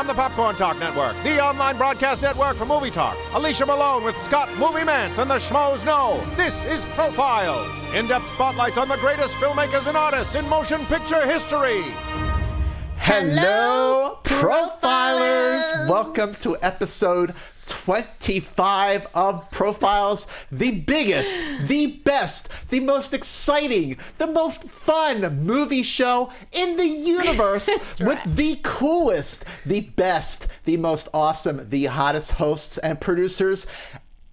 on the Popcorn Talk Network, the online broadcast network for movie talk. Alicia Malone with Scott Movie Mantz and the Schmoes Know. This is Profiles. In-depth spotlights on the greatest filmmakers and artists in motion picture history. Hello, Profilers! Welcome to episode 25 of Profiles, the biggest, the best, the most exciting, the most fun movie show in the universe with the coolest, the best, the most awesome, the hottest hosts and producers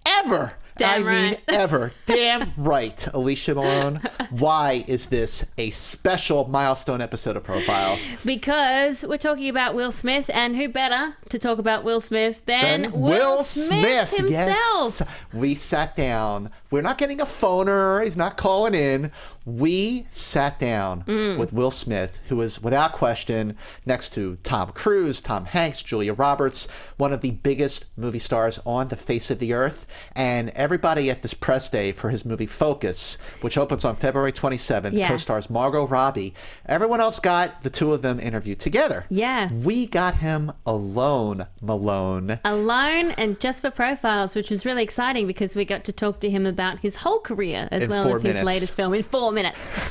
ever. Damn right. Ever. Damn right, Alicia Malone. Why is this a special milestone episode of Profiles? Because we're talking about Will Smith, and who better to talk about Will Smith than Will Smith himself? Yes. We sat down. We're not getting a phoner. He's not calling in. We sat down with Will Smith, who is, without question, next to Tom Cruise, Tom Hanks, Julia Roberts, one of the biggest movie stars on the face of the earth. And everybody at this press day for his movie Focus, which opens on February 27th, co-stars Margot Robbie. Everyone else got the two of them interviewed together. Yeah. We got him alone, Malone. Alone and just for Profiles, which was really exciting because we got to talk to him about his whole career as well as his latest film in 4 minutes.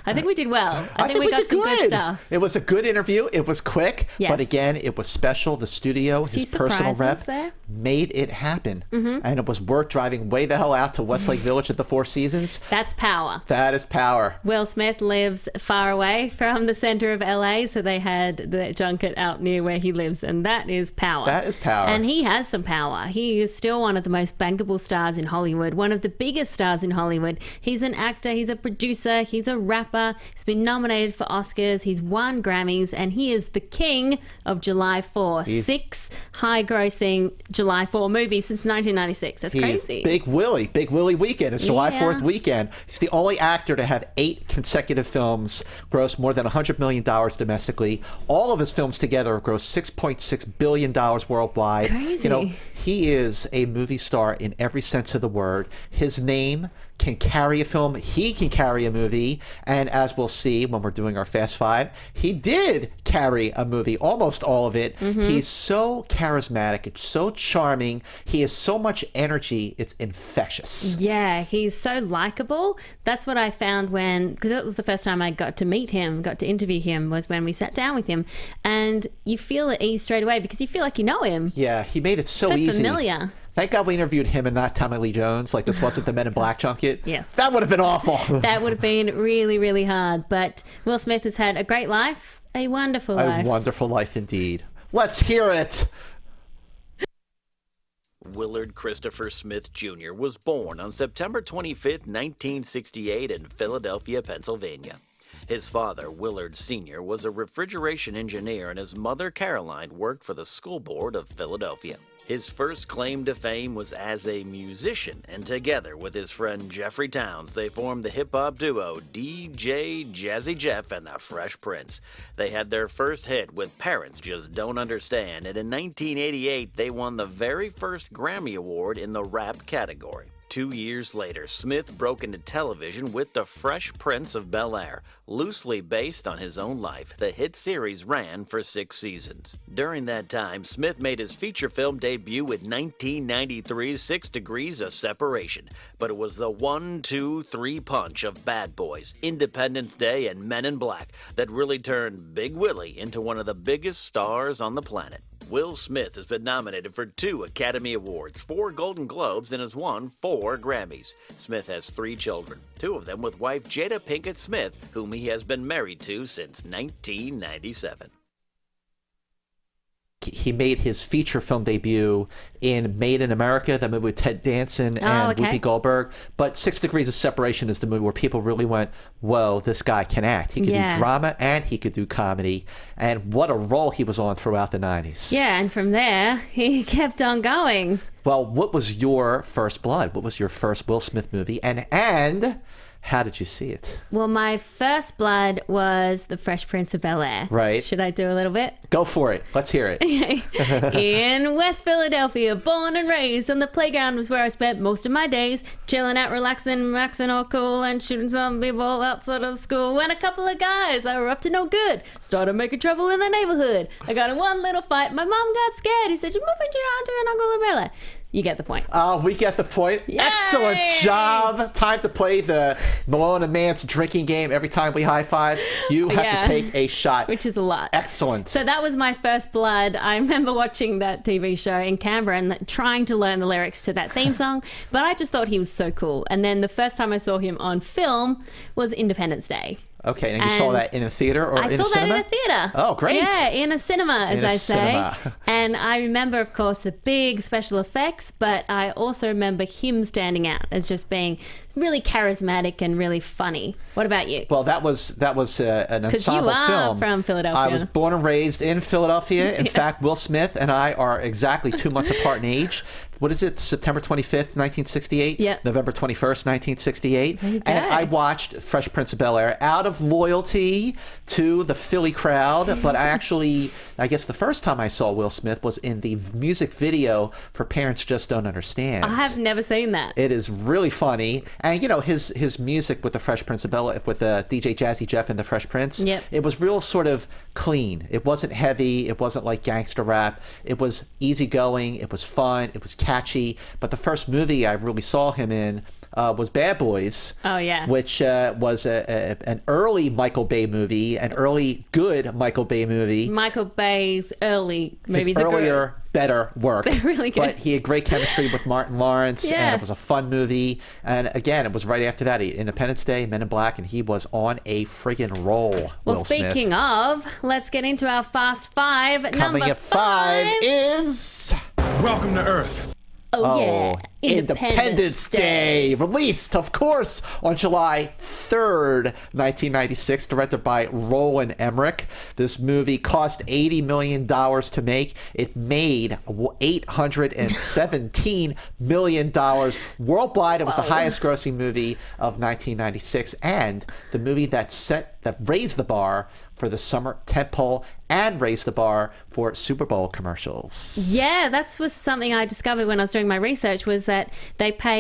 I think we did well. I think we got some good stuff. It was a good interview. It was quick, but again, it was special. The studio, his personal rep, made it happen. And it was worth driving way the hell out to Westlake Village at the Four Seasons. That's power. That is power. Will Smith lives far away from the center of LA, so they had the junket out near where he lives, and that is power. That is power. And he has some power. He is still one of the most bankable stars in Hollywood, one of the biggest stars in Hollywood. He's an actor, he's a producer, he's a rapper, he's been nominated for Oscars, he's won Grammys, and he is the king of July 4. 6 high-grossing July 4 movies since 1996. That's crazy. Big Willie weekend. It's July 4th weekend. He's the only actor to have 8 consecutive films gross more than $100 million domestically. All of his films together have grossed $6.6 billion worldwide. Crazy. You know, he is a movie star in every sense of the word. His name can carry a film. He can carry a movie. And as we'll see when we're doing our Fast Five, he did carry a movie, almost all of it. He's so charismatic. It's so charming. He has so much energy. It's infectious. Yeah, he's so likable. That's what I found because that was the first time I got to meet him, got to interview him, was when we sat down with him. And you feel at ease straight away because you feel like you know him. Yeah, he made it so easy. Familiar. Thank God we interviewed him and not Tommy Lee Jones. Like, this wasn't the Men in Black junket. Yes. That would have been awful. That would have been really, really hard. But Will Smith has had a great life, a wonderful life. A wonderful life indeed. Let's hear it. Willard Christopher Smith Jr. was born on September 25, 1968 in Philadelphia, Pennsylvania. His father, Willard Sr., was a refrigeration engineer, and his mother, Caroline, worked for the school board of Philadelphia. His first claim to fame was as a musician, and together with his friend Jeffrey Towns, they formed the hip-hop duo DJ Jazzy Jeff and the Fresh Prince. They had their first hit with Parents Just Don't Understand, and in 1988 they won the very first Grammy Award in the rap category. 2 years later, Smith broke into television with The Fresh Prince of Bel-Air. Loosely based on his own life, the hit series ran for 6 seasons. During that time, Smith made his feature film debut with 1993's 6 Degrees of Separation. But it was the 1, 2, 3 punch of Bad Boys, Independence Day, and Men in Black that really turned Big Willie into one of the biggest stars on the planet. Will Smith has been nominated for 2 Academy Awards, 4 Golden Globes, and has won 4 Grammys. Smith has 3 children, 2 of them with wife Jada Pinkett Smith, whom he has been married to since 1997. He made his feature film debut in Made in America, that movie with Ted Danson and Whoopi Goldberg. But 6 Degrees of Separation is the movie where people really went, whoa, this guy can act. He could do drama and he could do comedy. And what a role he was on throughout the 90s. Yeah, and from there, he kept on going. Well, what was your first blood? What was your first Will Smith movie? And How did you see it? Well, my first blood was The Fresh Prince of Bel-Air. Right. Should I do a little bit? Go for it. Let's hear it. In West Philadelphia, born and raised, on the playground was where I spent most of my days, chilling out, relaxing, maxing all cool, and shooting some people outside of school. When a couple of guys that were up to no good started making trouble in the neighborhood. I got in one little fight. My mom got scared. He said, "You're moving to your auntie and Uncle Umbrella." You get the point. We get the point. Yay! Excellent job. Time to play the Malone and Mantz drinking game. Every time we high five, you have to take a shot. Which is a lot. Excellent. So that was my first blood. I remember watching that TV show in Canberra and trying to learn the lyrics to that theme song, but I just thought he was so cool. And then the first time I saw him on film was Independence Day. Okay, and you saw that in a theater or in a cinema? I saw that in a theater. Oh, great. Yeah, in a cinema, as I say. Cinema. And I remember, of course, the big special effects, but I also remember him standing out as just being really charismatic and really funny. What about you? Well, that was an ensemble Because you are film. from Philadelphia. I was born and raised in Philadelphia. In fact, Will Smith and I are exactly 2 months apart in age. What is it? September 25th, 1968? Yep. November 21st, 1968. There you go. And I watched Fresh Prince of Bel-Air out of loyalty to the Philly crowd. But I guess the first time I saw Will Smith was in the music video for Parents Just Don't Understand. I have never seen that. It is really funny. And, his music with the Fresh Prince of Bel-Air, with the DJ Jazzy Jeff and the Fresh Prince, Yep. It was real sort of clean. It wasn't heavy. It wasn't like gangster rap. It was easygoing. It was fun. It was catchy. But the first movie I really saw him in was Bad Boys. Oh, yeah. Which was an early Michael Bay movie, an early good Michael Bay movie. Michael Bay's early movies His are good. earlier, better work. They're really good. But he had great chemistry with Martin Lawrence, Yeah. and it was a fun movie. And again, it was right after that, Independence Day, Men in Black, and he was on a friggin' roll. Well, Will Smith. speaking of, let's get into our Fast Five. Coming Number at 5 is... Welcome to Earth. Oh, yeah. Independence Day. Released, of course, on July 3rd, 1996, directed by Roland Emmerich. This movie cost $80 million to make. It made $817 million worldwide. It was the highest grossing movie of 1996, and the movie that raised the bar for the summer tentpole and raised the bar for Super Bowl commercials. Yeah, that was something I discovered when I was doing my research, was that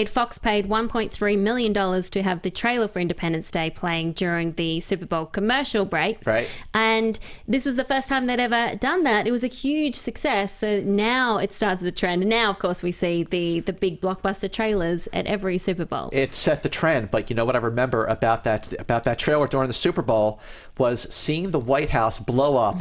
Fox paid $1.3 million to have the trailer for Independence Day playing during the Super Bowl commercial breaks. Right. And this was the first time they'd ever done that. It was a huge success. So now it started the trend. And now, of course, we see the big blockbuster trailers at every Super Bowl. It set the trend, but you know what I remember about that trailer during the Super Bowl was seeing the White House blow up.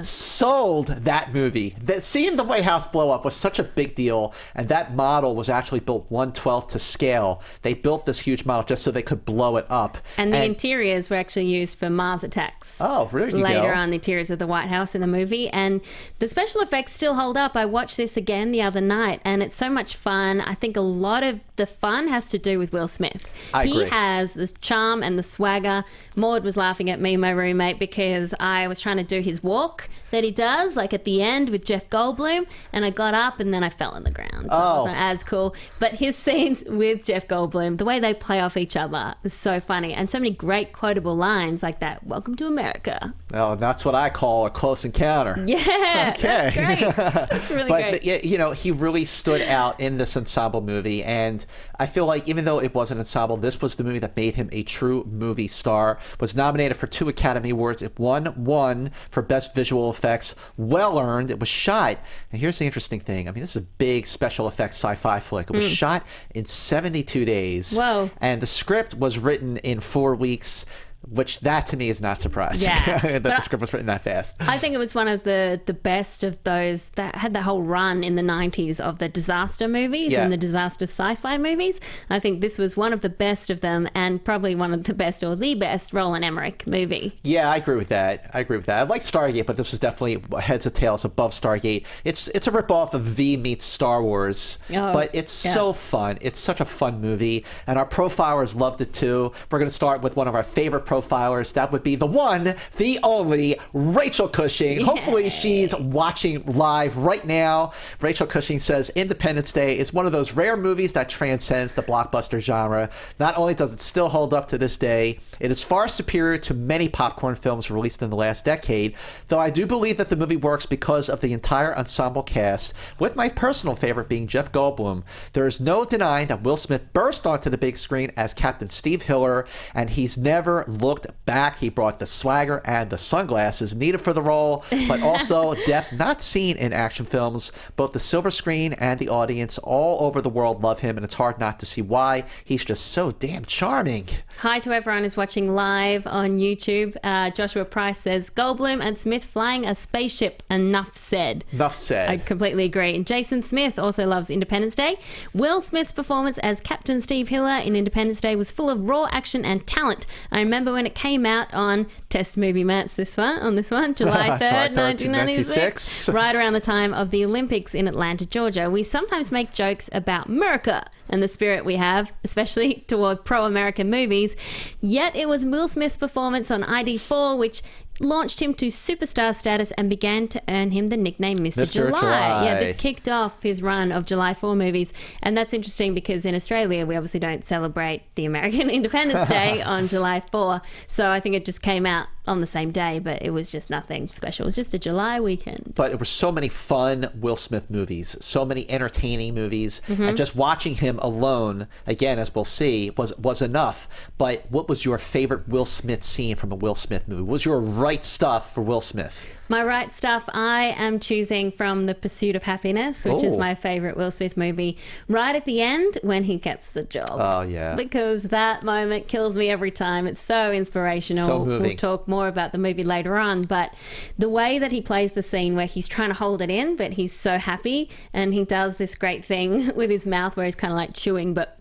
Sold that movie. Seeing the White House blow up was such a big deal, and that model was actually built 1/12 to scale. They built this huge model just so they could blow it up. And the interiors were actually used for Mars attacks. Oh, really? Later on, the interiors of the White House in the movie. And the special effects still hold up. I watched this again the other night, and it's so much fun. I think a lot of the fun has to do with Will Smith. I agree. He has this charm and the swagger. Maud was laughing at me, my roommate, because I was trying to do his walk that he does, like at the end with Jeff Goldblum, and I got up and then I fell on the ground. So it wasn't as cool. But his scenes with Jeff Goldblum, the way they play off each other is so funny. And so many great quotable lines like that, "Welcome to America." Oh, that's what I call a close encounter. Yeah, Okay. that's great. That's really great. But, he really stood out in this ensemble movie. And I feel like even though it was an ensemble, this was the movie that made him a true movie star. Was nominated for 2 Academy Awards. It won 1 for Best Visual Effects. Well earned. It was shot. And here's the interesting thing. I mean, this is a big special effects sci-fi flick. It was shot in 72 days. Whoa. And the script was written in 4 weeks. Which that to me is not surprising. Yeah. that the script was written that fast. I think it was one of the best of those that had the whole run in the 90s of the disaster movies and the disaster sci-fi movies. I think this was one of the best of them, and probably one of the best or the best Roland Emmerich movie. Yeah, I agree with that. I like Stargate, but this is definitely heads or tails above Stargate. It's a ripoff of V meets Star Wars, but it's so fun. It's such a fun movie, and our profilers loved it too. We're going to start with one of our favorite profilers profilers. That would be the one, the only, Rachel Cushing. Hopefully she's watching live right now. Rachel Cushing says Independence Day is one of those rare movies that transcends the blockbuster genre. Not only does it still hold up to this day, it is far superior to many popcorn films released in the last decade, though I do believe that the movie works because of the entire ensemble cast, with my personal favorite being Jeff Goldblum. There is no denying that Will Smith burst onto the big screen as Captain Steve Hiller, and he's never looked back. He brought the swagger and the sunglasses needed for the role, but also depth not seen in action films. Both the silver screen and the audience all over the world love him, and it's hard not to see why. He's just so damn charming. Hi to everyone who's watching live on YouTube. Joshua Price says, Goldblum and Smith flying a spaceship. Enough said. Enough said. I completely agree. And Jason Smith also loves Independence Day. Will Smith's performance as Captain Steve Hiller in Independence Day was full of raw action and talent. I remember when it came out on Test Movie Mats, July 3rd, 1996, right around the time of the Olympics in Atlanta, Georgia. We sometimes make jokes about America and the spirit we have, especially toward pro-American movies. Yet it was Will Smith's performance on ID4 which launched him to superstar status and began to earn him the nickname Mr. July. Yeah, this kicked off his run of July 4 movies. And that's interesting because in Australia, we obviously don't celebrate the American Independence Day on July 4. So I think it just came out on the same day, but it was just nothing special. It was just a July weekend. But it were so many fun Will Smith movies, so many entertaining movies, and just watching him alone, again, as we'll see, was enough. But what was your favorite Will Smith scene from a Will Smith movie? What was your right stuff for Will Smith? My right stuff, I am choosing from The Pursuit of Happiness, which is my favorite Will Smith movie, right at the end when he gets the job. Oh, yeah. Because that moment kills me every time. It's so inspirational. So moving. We'll talk more about the movie later on, but the way that he plays the scene where he's trying to hold it in, but he's so happy, and he does this great thing with his mouth where he's kind of like chewing, but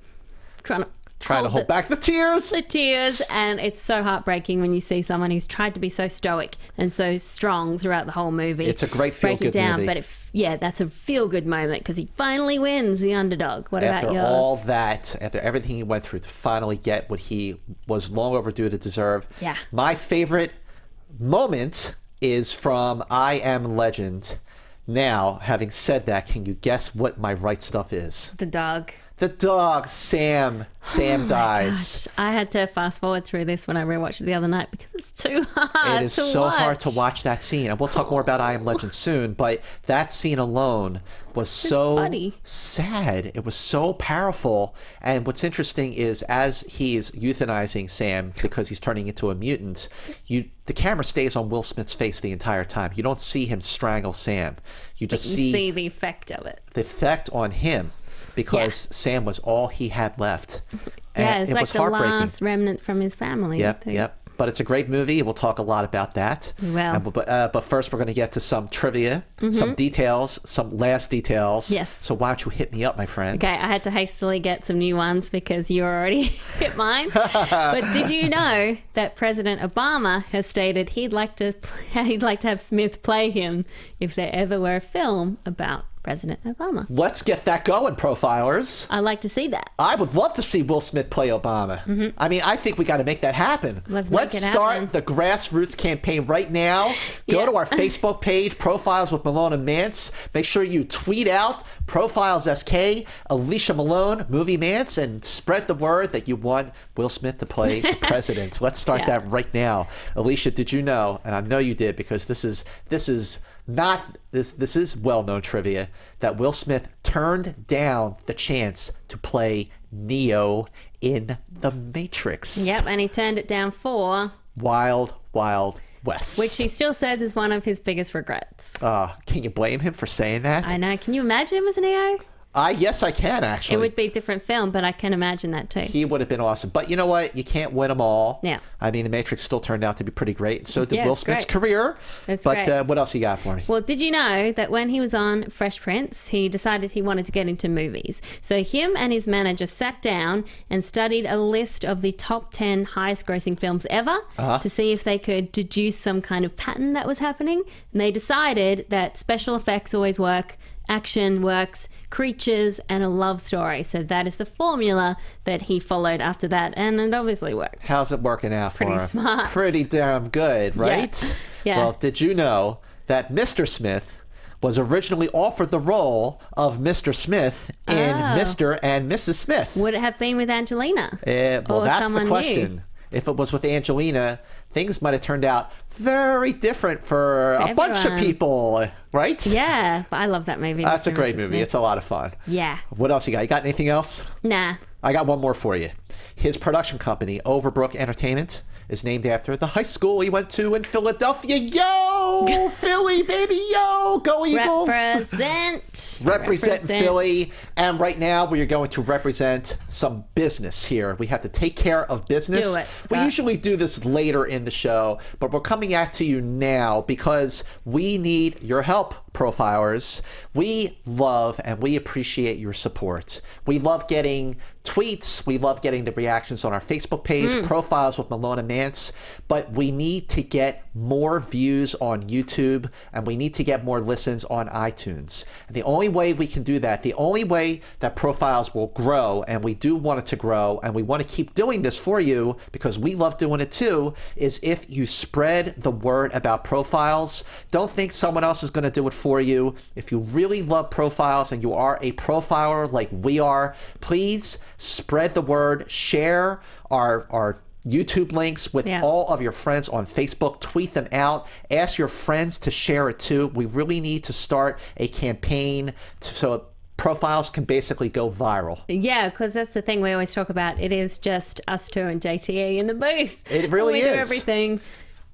trying to hold back the tears. And it's so heartbreaking when you see someone who's tried to be so stoic and so strong throughout the whole movie. It's a great feel-good movie. But that's a feel-good moment because he finally wins, the underdog. What about yours? After all that, after everything he went through to finally get what he was long overdue to deserve. Yeah. My favorite moment is from I Am Legend. Now, having said that, can you guess what my right stuff is? The dog. The dog, Sam. Sam dies. Gosh. I had to fast forward through this when I rewatched it the other night because it's too hard. It is so hard to watch that scene. And we'll talk more about I Am Legend soon, but that scene alone was so sad. It was so powerful. And what's interesting is as he's euthanizing Sam because he's turning into a mutant, the camera stays on Will Smith's face the entire time. You don't see him strangle Sam. You just see the effect of it. The effect on him. Because Sam was all he had left. Yeah, it's it like was the last remnant from his family. Yep. But it's a great movie. We'll talk a lot about that. Well. But first, we're going to get to some trivia, some details, some last details. Yes. So why don't you hit me up, my friend? Okay, I had to hastily get some new ones because you already hit mine. But did you know that President Obama has stated he'd like to have Smith play him if there ever were a film about President Obama? Let's get that going, profilers. I'd like to see that. I would love to see Will Smith play Obama. I mean, I think we got to make that happen. Let's start the grassroots campaign right now. Go to our Facebook page, Profiles with Malone and Mantz. Make sure you tweet out Profiles SK, Alicia Malone, Movie Mantz, and spread the word that you want Will Smith to play the president. Let's start that right now. Alicia, did you know, and I know you did because this is well-known trivia, that Will Smith turned down the chance to play Neo in The Matrix. Yep, and he turned it down for Wild Wild West, which he still says is one of his biggest regrets. Can you blame him for saying that? I know. Can you imagine him as Neo? Yes, I can, actually. It would be a different film, but I can imagine that too. He would have been awesome. But you know what? You can't win them all. Yeah. I mean, The Matrix still turned out to be pretty great. And so did Will Smith's career. It's but great. What else you got for me? Well, did you know that when he was on Fresh Prince, he decided he wanted to get into movies. So him and his manager sat down and studied a list of the top 10 highest grossing films ever to see if they could deduce some kind of pattern that was happening. And they decided that special effects always work action works, creatures, and a love story. So that is the formula that he followed after that, and it obviously worked. How's it working out for him? Pretty smart. Pretty damn good, right? Yeah. Well, did you know that Mr. Smith was originally offered the role of Mr. Smith in Mr. and Mrs. Smith? Would it have been with Angelina? Well, Or that's the someone question. new? If it was with Angelina, things might have turned out very different for a bunch of everyone. people, right? Yeah, but I love that movie. That's a Mr. and great Mrs. movie. Smith. It's a lot of fun. Yeah. What else you got? You got anything else? Nah. I got one more for you. His production company, Overbrook Entertainment, is named after the high school he went to in Philadelphia. Yo, Philly, baby, yo, go Eagles. Represent Philly. And right now we are going to represent some business here. We have to take care of business. do it, We Scott. usually do this later in the show, but we're coming at to you now because we need your help, profilers. We love and we appreciate your support. We love getting tweets. We love getting the reactions on our Facebook page, Profiles with Malone and Mantz. But we need to get more views on YouTube and we need to get more listens on iTunes. And the only way we can do that, the only way that Profiles will grow, and we do want it to grow, and we want to keep doing this for you because we love doing it too, is if you spread the word about Profiles. Don't think someone else is going to do it for you. If you really love Profiles and you are a profiler like we are, please spread the word, share our YouTube links with all of your friends on Facebook. Tweet them out. Ask your friends to share it too. We really need to start a campaign so Profiles can basically go viral. Yeah, because that's the thing we always talk about. It is just us two and JTE in the booth. It really we do is. everything.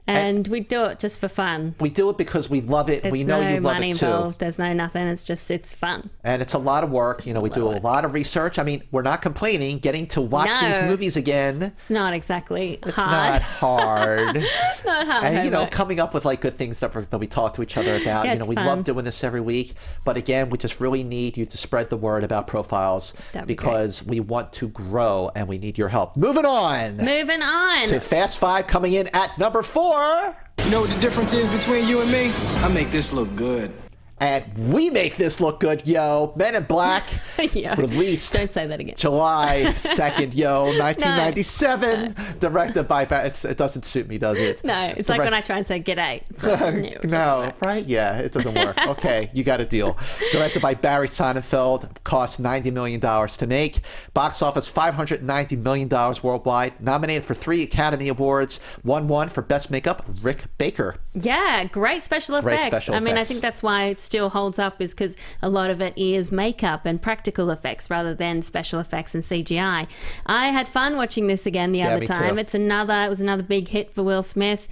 And we do it just for fun. We do it because we love it. We know you love money it too. involved. There's no nothing. It's fun. And it's a lot of work. You know, we do a lot of research. I mean, we're not complaining. Getting to watch these movies again. It's not exactly It's hard. not hard. Not hard. And, you know, homework. coming up with like good things that we talk to each other about. Yeah, You know, it's we fun. love doing this every week. But again, we just really need you to spread the word about Profiles That'd be because we want to grow and we need your help. Moving on Moving on. to Fast Five, coming in at number 4. You know what the difference is between you and me? I make this look good. And we make this look good, yo. Men in Black, Yeah. released Don't say that again. July 2nd, yo, 1997. Directed by, it doesn't suit me, does it? No, it's like when I try and say g'day. It's like, it doesn't No, work. right? Yeah, it doesn't work. Okay, you got a deal. Directed by Barry Sonnenfeld, cost $90 million to make. Box office $590 million worldwide. Nominated for 3 Academy Awards. Won 1 for Best Makeup, Rick Baker. Yeah, great special effects. Great special I mean, I effects. think that's why it still holds up is because a lot of it is makeup and practical effects rather than special effects and CGI. I had fun watching this again the other me time. too. It was another big hit for Will Smith,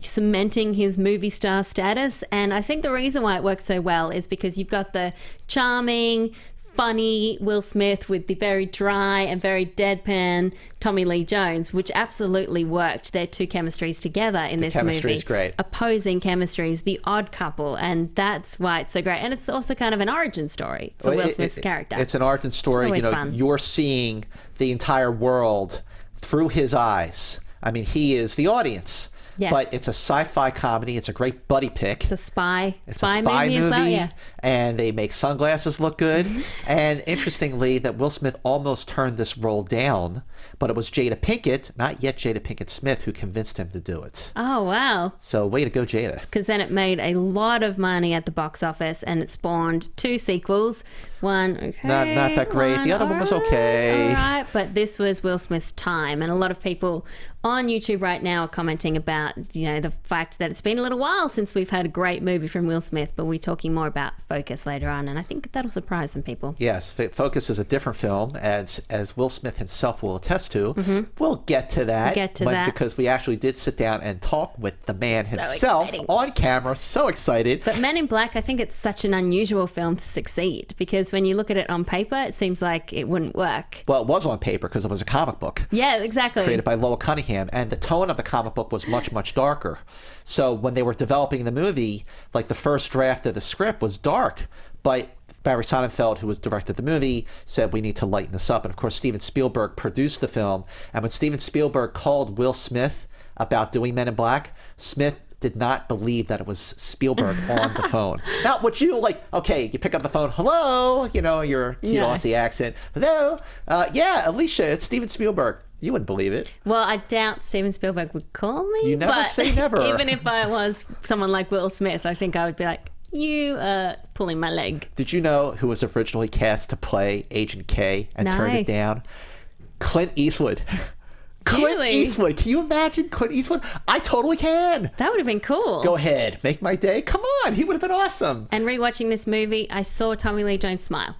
cementing his movie star status. And I think the reason why it works so well is because you've got the charming, funny Will Smith with the very dry and very deadpan Tommy Lee Jones, which absolutely worked. Their two chemistries together in this movie. chemistry is great. Opposing chemistries, the odd couple, and that's why it's so great. And it's also kind of an origin story for Will Smith's character. It's an origin story. always You know, fun. you're seeing the entire world through his eyes. I mean, he is the audience. Yeah. But it's a sci-fi comedy. It's a great buddy pick. It's a spy It's a spy movie, as well, yeah. and they make sunglasses look good. And interestingly, that Will Smith almost turned this role down, but it was Jada Pinkett, not yet Jada Pinkett Smith, who convinced him to do it. Oh, wow. So way to go, Jada. Because then it made a lot of money at the box office and it spawned 2 sequels. One, okay. Not that great. The other one was okay. All right, but this was Will Smith's time. And a lot of people on YouTube right now are commenting about, you know, the fact that it's been a little while since we've had a great movie from Will Smith, but we're talking more about Focus later on. And I think that'll surprise some people. Yes, Focus is a different film, as Will Smith himself will attest to. We'll get to that. Because we actually did sit down and talk with the man himself exciting. on camera. So excited. But Men in Black, I think it's such an unusual film to succeed because when you look at it on paper, it seems like it wouldn't work. Well, it was on paper because it was a comic book. Yeah, exactly. Created by Lowell Cunningham, and the tone of the comic book was much, much darker. So when they were developing the movie, like the first draft of the script was dark, but Barry Sonnenfeld, who was directed the movie, said we need to lighten this up. And of course, Steven Spielberg produced the film. And when Steven Spielberg called Will Smith about doing Men in Black, Smith did not believe that it was Spielberg on the phone. Now, would you okay, you pick up the phone, hello, your cute Aussie accent. Hello, yeah, Alicia, it's Steven Spielberg. You wouldn't believe it. Well, I doubt Steven Spielberg would call me. You never say never. Even if I was someone like Will Smith, I think I would be like, you are pulling my leg. Did you know who was originally cast to play Agent K and turned it down? Clint Eastwood. Clint Eastwood. Can you imagine Clint Eastwood? I totally can. That would have been cool. Go ahead. Make my day. Come on. He would have been awesome. And rewatching this movie, I saw Tommy Lee Jones smile.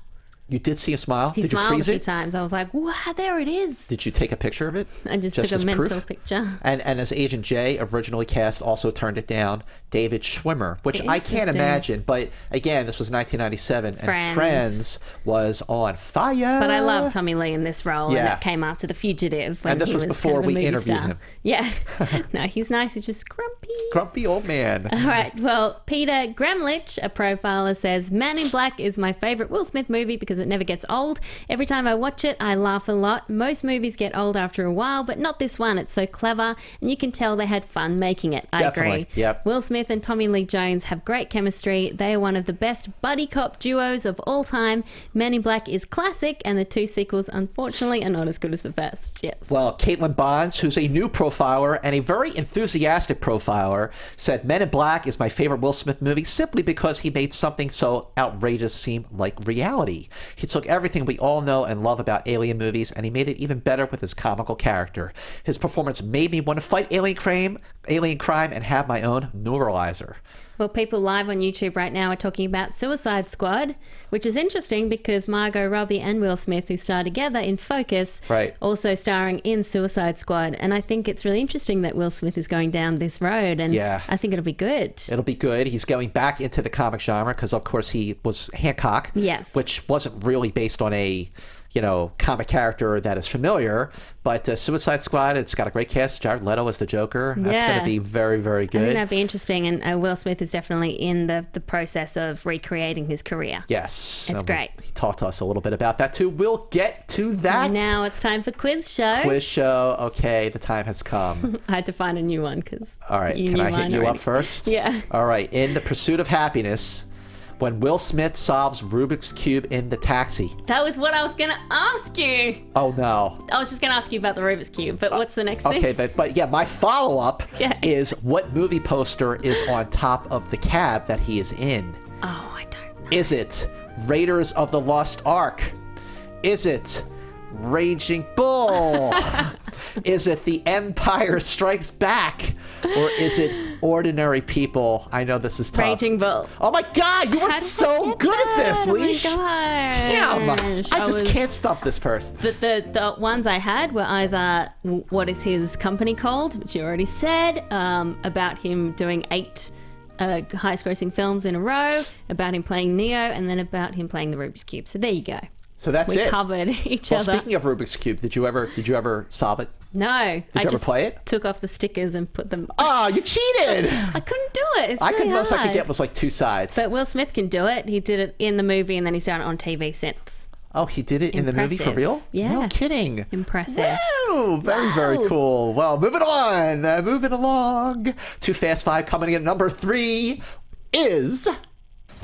You did see him smile? He did you smiled freeze a few it? times. I was like, wow, there it is. Did you take a picture of it? I just took a mental proof? picture. And as Agent J, originally cast, also turned it down, David Schwimmer, which I can't imagine. But again, this was 1997, and Friends was on fire. But I love Tommy Lee in this role, and it came after The Fugitive. When and this he was before kind of a we movie interviewed star. him. Yeah. No, he's nice. He's just grumpy. Grumpy old man. All right. Well, Peter Gramlich, a profiler, says, Man in Black is my favorite Will Smith movie because it never gets old. Every time I watch it, I laugh a lot. Most movies get old after a while, but not this one. It's so clever, and you can tell they had fun making it. I Definitely. agree. Yep. Will Smith and Tommy Lee Jones have great chemistry. They are one of the best buddy cop duos of all time. Men in Black is classic, and the two sequels, unfortunately, are not as good as the first. Yes. Well, Caitlin Bonds, who's a new profiler and a very enthusiastic profiler, said Men in Black is my favorite Will Smith movie simply because he made something so outrageous seem like reality. He took everything we all know and love about alien movies, and he made it even better with his comical character. His performance made me want to fight alien crime and have my own neuralizer. Well, people live on YouTube right now are talking about Suicide Squad, which is interesting because Margot Robbie and Will Smith, who star together in Focus, also starring in Suicide Squad. And I think it's really interesting that Will Smith is going down this road, and I think it'll be good. It'll be good. He's going back into the comic genre because, of course, he was Hancock, which wasn't really based on a comic character that is familiar, but Suicide Squad, it's got a great cast. Jared Leto as the Joker. That's going to be very, very good. I think that'd be interesting, and Will Smith is definitely in the process of recreating his career. Yes. It's great. He talked to us a little bit about that too. We'll get to that. Now it's time for Quiz Show. Quiz Show. Okay, the time has come. I had to find a new one because all right, can I hit you up first? Yeah. All right, in The Pursuit of Happiness, when Will Smith solves Rubik's Cube in the taxi. That was what I was going to ask you. Oh, no. I was just going to ask you about the Rubik's Cube, but what's the next thing? Okay, but yeah, my follow-up is what movie poster is on top of the cab that he is in? Oh, I don't know. Is it Raiders of the Lost Ark? Is it Raging Bull? Is it The Empire Strikes Back? Or is it Ordinary People? I know this is tough. Raging Bull. Oh my God, you were so good at this, Leash. Oh my Damn, I just can't stop this person. The ones I had were either what is his company called, which you already said, about him doing 8 highest-grossing films in a row, about him playing Neo, and then about him playing the Rubik's Cube. So there you go. So that's we it. We covered each other. Speaking of Rubik's Cube, did you ever solve it? No. I ever play it? Took off the stickers and put them. Oh, you cheated! I couldn't do it. It's really hard. Most I could get was like 2 sides. But Will Smith can do it. He did it in the movie, and then he's done it on TV since. Oh, he did it in the movie for real? Yeah. No kidding. Impressive. Wow, very cool. Well, moving on. Moving along. Too Fast 5 coming in at number 3 is...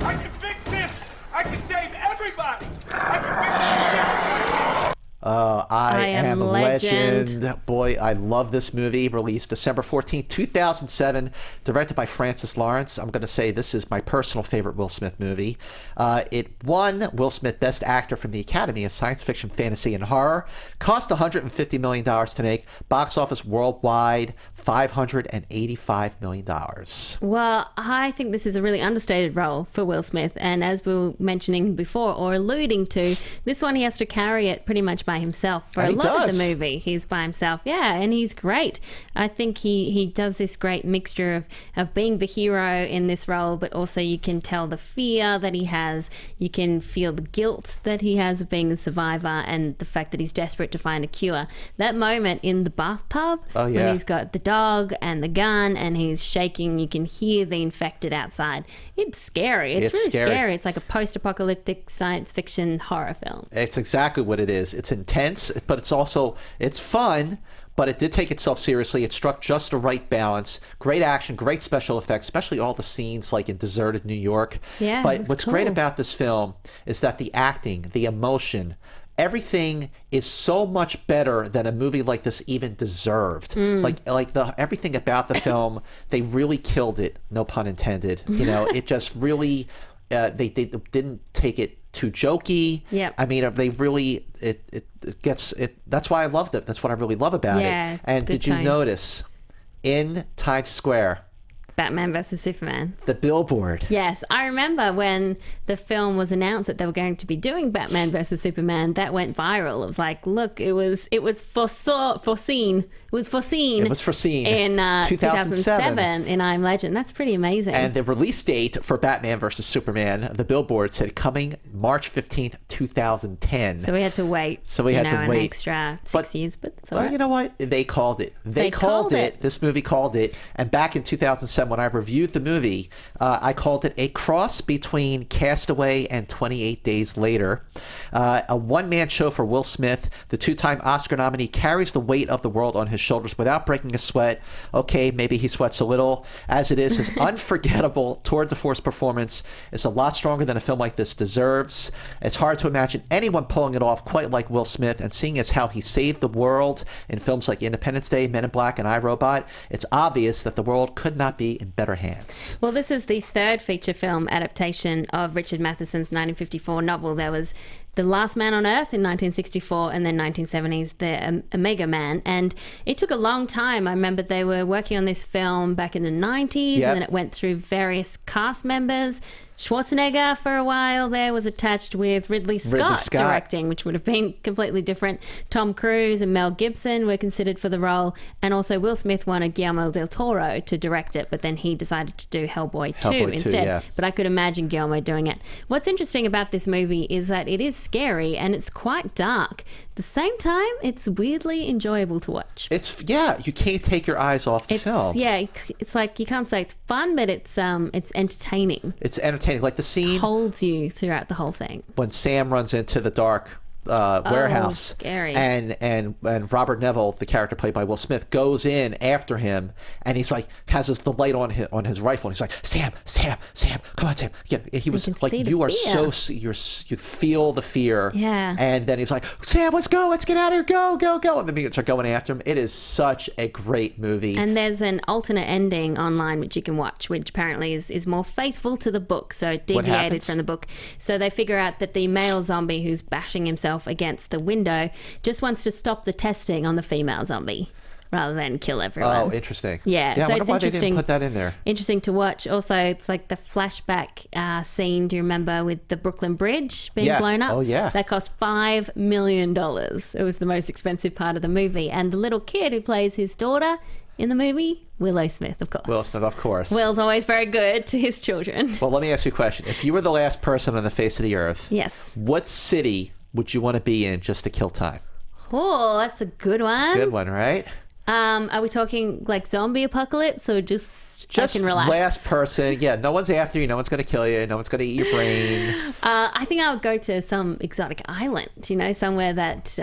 I can fix this! I can save everybody! I can fix everybody! I Am Legend. Boy, I love this movie. Released December 14th, 2007. Directed by Francis Lawrence. I'm going to say this is my personal favorite Will Smith movie. It won Will Smith Best Actor from the Academy in Science Fiction, Fantasy, and Horror. Cost $150 million to make. Box office worldwide, $585 million. Well, I think this is a really understated role for Will Smith. And as we were mentioning before, or alluding to, this one he has to carry it pretty much by himself for a lot of the movie. He's by himself, and he's great. I think he does this great mixture of being the hero in this role, but also you can tell the fear that he has. You can feel the guilt that he has of being a survivor, and the fact that he's desperate to find a cure. That moment in the bathtub when he's got the dog and the gun and he's shaking, you can hear the infected outside. It's scary. It's really scary. It's like a post-apocalyptic science fiction horror film. It's exactly what it is. It's intense, but it's fun, but it did take itself seriously. It struck just the right balance. Great action, great special effects, especially all the scenes like in deserted New York. Yeah, but what's great cool. about this film is that the acting, the emotion, everything is so much better than a movie like this even deserved. Everything about the film, they really killed it. No pun intended. It just really they didn't take it too jokey. Yep. I mean, they really it gets it. That's why I loved it. That's what I really love about it. And good did you tone. notice in Times Square, Batman versus Superman. the billboard? Yes, I remember when the film was announced that they were going to be doing Batman versus Superman. That went viral. It was like, look, it was foreseen. It was foreseen. It was foreseen. In 2007 in I'm Legend. That's pretty amazing. And the release date for Batman versus Superman, the billboard said coming March 15th, 2010. so we had to wait. So we had to an wait. extra 6 years, but it's all Well, right. you know what? They called it. They called it. This movie called it. And back in 2007, when I reviewed the movie, I called it a cross between Castaway and 28 Days Later. A one-man show for Will Smith. The two-time Oscar nominee carries the weight of the world on his shoulders without breaking a sweat. Okay, maybe he sweats a little. As it is, his unforgettable tour de force performance is a lot stronger than a film like this deserves. It's hard to imagine anyone pulling it off quite like Will Smith, and seeing as how he saved the world in films like Independence Day, Men in Black, and I, Robot, it's obvious that the world could not be in better hands. Well, this is the third feature film adaptation of Richard Matheson's 1954 novel. There was The Last Man on Earth in 1964, and then 1970's The Omega Man. And it took a long time. I remember they were working on this film back in the 90s, Yep. and then it went through various cast members. Schwarzenegger for a while there was attached with Ridley Scott directing, which would have been completely different. Tom Cruise and Mel Gibson were considered for the role, and also Will Smith wanted Guillermo del Toro to direct it, but then he decided to do Hellboy 2 instead. Yeah. But I could imagine Guillermo doing it. What's interesting about this movie is that it is scary and it's quite dark. At the same time, it's weirdly enjoyable to watch. You can't take your eyes off the film. Yeah, it's like, you can't say it's fun, but it's entertaining. It's entertaining. Like the scene Holds you throughout the whole thing. when Sam runs into the dark warehouse, scary. and Robert Neville, the character played by Will Smith, goes in after him, and he's like has the light on his rifle, and he's like, Sam, come on, Sam. Yeah, he was can like, see the you are fear. you feel the fear. Yeah. And then he's like, Sam, let's go, let's get out of here, go, and then they start going after him. It is such a great movie. And there's an alternate ending online which you can watch, which apparently is more faithful to the book, so it deviated happens? from the book. So they figure out that the male zombie who's bashing himself against the window just wants to stop the testing on the female zombie rather than kill everyone. Oh, interesting. Yeah, I so wonder it's why they interesting. didn't put that in there. Interesting to watch. Also, it's like the flashback scene, do you remember, with the Brooklyn Bridge being Yeah. blown up? Oh, yeah. That cost $5 million. It was the most expensive part of the movie. And the little kid who plays his daughter in the movie, Willow Smith, of course. Will Smith, of course. Will's always very good to his children. Well, let me ask you a question. If you were the last person on the face of the earth, Yes. what city would you want to be in just to kill time? Oh, that's a good one. Good one, right? Are we talking like zombie apocalypse or just I Just can relax? last person. Yeah, no one's after you. No one's going to kill you. No one's going to eat your brain. I think I would go to some exotic island, somewhere that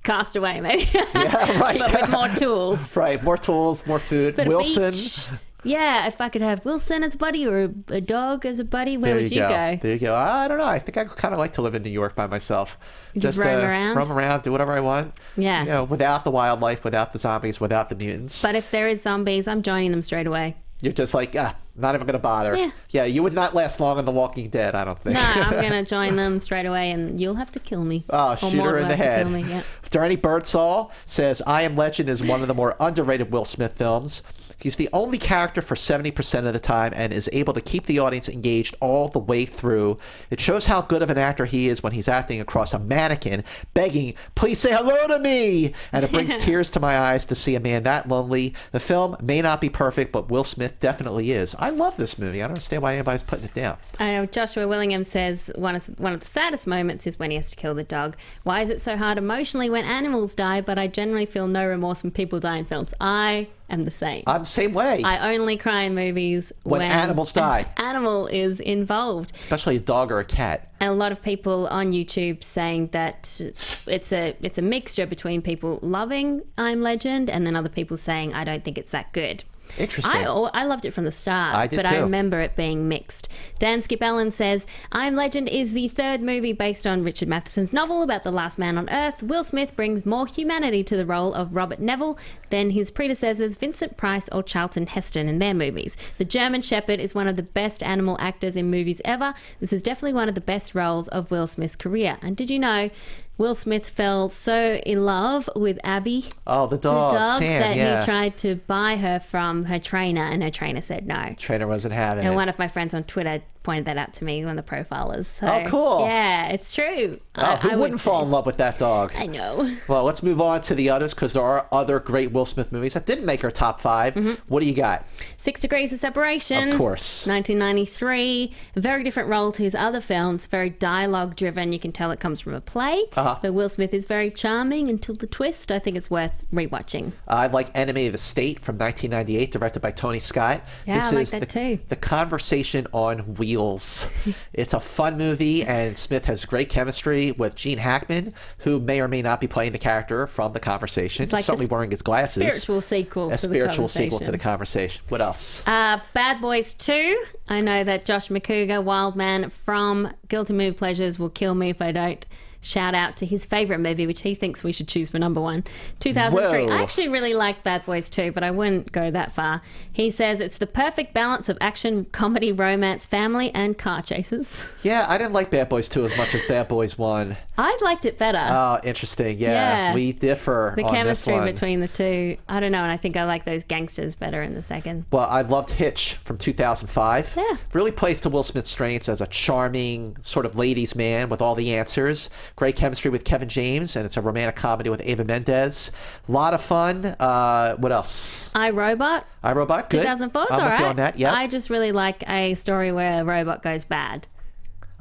Castaway maybe. Yeah, right. But with more tools. Right, more tools, more food. But a Wilson. beach. Yeah, if I could have Wilson as a buddy or a dog as a buddy, where There would you go? There you go. I don't know. I think I kind of like to live in New York by myself. Just roam around? Roam around, do whatever I want. Yeah. Without the wildlife, without the zombies, without the mutants. But if there is zombies, I'm joining them straight away. You're just like, not even going to bother. Yeah. You would not last long in The Walking Dead, I don't think. No, I'm going to join them straight away, and you'll have to kill me. Oh, Or shoot Maud her in will the have to head. kill me, yeah. Darnie Birdsall says, I Am Legend is one of the more underrated Will Smith films. He's the only character for 70% of the time and is able to keep the audience engaged all the way through. It shows how good of an actor he is when he's acting across a mannequin, begging, please say hello to me. And it brings tears to my eyes to see a man that lonely. The film may not be perfect, but Will Smith definitely is. I I love this movie. I don't understand why anybody's putting it down. I know Joshua Willingham says one of the saddest moments is when he has to kill the dog. Why is it so hard emotionally when animals die, but I generally feel no remorse when people die in films? I am the same. I'm the same way. I only cry in movies when animals die. An animal is involved. Especially a dog or a cat. And a lot of people on YouTube saying that it's a mixture between people loving I'm Legend and then other people saying I don't think it's that good. Interesting. I loved it from the start, I did but too. I remember it being mixed. Dan Skip Ellen says, I'm Legend is the third movie based on Richard Matheson's novel about the last man on Earth. Will Smith brings more humanity to the role of Robert Neville than his predecessors Vincent Price or Charlton Heston in their movies. The German Shepherd is one of the best animal actors in movies ever. This is definitely one of the best roles of Will Smith's career. And did you know Will Smith fell so in love with Abby, the dog Sam, that he tried to buy her from her trainer, and her trainer said no. Trainer wasn't having And it. one of my friends on Twitter pointed that out to me, one of the profilers. So, Oh, cool. Yeah, it's true. Who wouldn't fall in love with that dog? I know. Well, let's move on to the others because there are other great Will Smith movies that didn't make our top 5. Mm-hmm. What do you got? 6 Degrees of Separation. Of course. 1993. A very different role to his other films. Very dialogue driven. You can tell it comes from a play. But Will Smith is very charming until the twist. I think it's worth rewatching. I like Enemy of the State from 1998, directed by Tony Scott. Yeah, this I like is that too. The Conversation on Wheels. It's a fun movie, and Smith has great chemistry with Gene Hackman, who may or may not be playing the character from The Conversation. It's like He's certainly wearing his glasses. Spiritual sequel. A to spiritual the sequel to The Conversation. What else? Bad Boys 2. I know that Josh McCougar, Wildman from Guilty Mood Pleasures, will kill me if I don't shout out to his favourite movie, which he thinks we should choose for number 1, 2003. Whoa. I actually really like Bad Boys 2, but I wouldn't go that far. He says it's the perfect balance of action, comedy, romance, family, and car chases. Yeah, I didn't like Bad Boys 2 as much as Bad Boys 1. I liked it better. Oh, interesting. Yeah, we differ The on chemistry this one. between the two, I don't know, and I think I like those gangsters better in the second. Well, I loved Hitch from 2005. Yeah. Really plays to Will Smith's strengths as a charming sort of ladies' man with all the answers. Great chemistry with Kevin James, and it's a romantic comedy with Eva Mendes. A lot of fun. What else? iRobot. iRobot, good. 2004 is I'm all with right. you on that, yeah. I just really like a story where a robot goes bad.